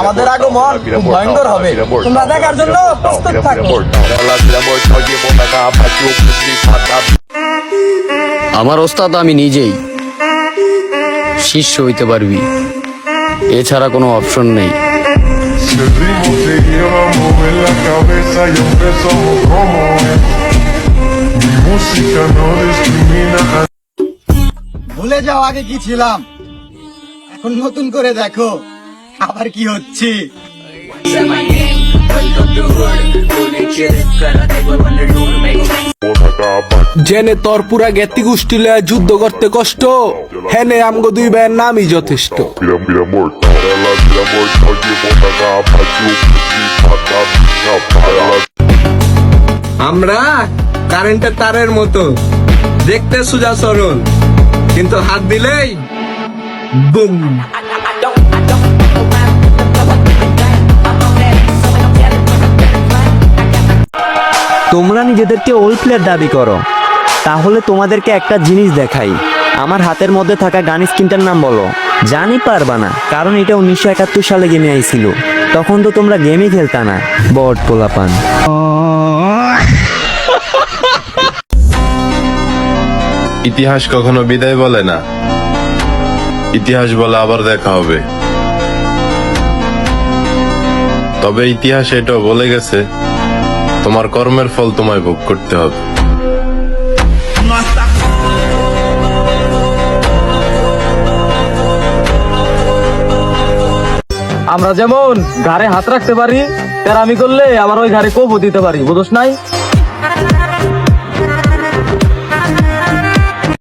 আমাদের আগমন খুব ভয়ঙ্কর হবে, তোমরা দেখার জন্য প্রস্তুত থাকো। আমার ওস্তাদ আমি নিজেই, শিষ্য হইতে পারবি, এছাড়া কোনো অপশন নেই। Si el ritmo te lleva a mover la cabeza y empezamos como es. Mi música no discrimina a ভুলে যাও আগে কি ছিলাম, এখন নতুন করে দেখো আবার কি হচ্ছে। জেনে তোর পুরা জ্ঞাতি গোষ্ঠী লয়া যুদ্ধ করতে কষ্ট, হেনে আমগো দুই ভাইয়ের নামই যথেষ্ট। আমরা কারেন্টের তারের মতো, দেখতে সোজা সরল, কিন্তু হাত দিলেই বুম। তোমরা নিজেদেরকে ওল্ড প্লেয়ার দাবি করো, তাহলে তোমাদেরকে একটা জিনিস দেখাই। আমার হাতের মধ্যে থাকা গান স্ক্রিনটার নাম বলো। জানি পারবা না, কারণ এটা 1971 সালে গেমে আইছিল। তখন তো তোমরা গেমই খেলতা না, বট পোলাপান। ইতিহাস কখনো বিদায় বলে না, ইতিহাস বলে আবার দেখা হবে। তবে ইতিহাস এটাও বলে গেছে, তোমার কর্মের ফল তোমায় ভোগ করতে হবে। আমরা যেমন ঘাড়ে হাত রাখতে পারি, তেরামি করলে আবার ওই ঘাড়ে কোপও দিতে পারি, বুঝছ নাই?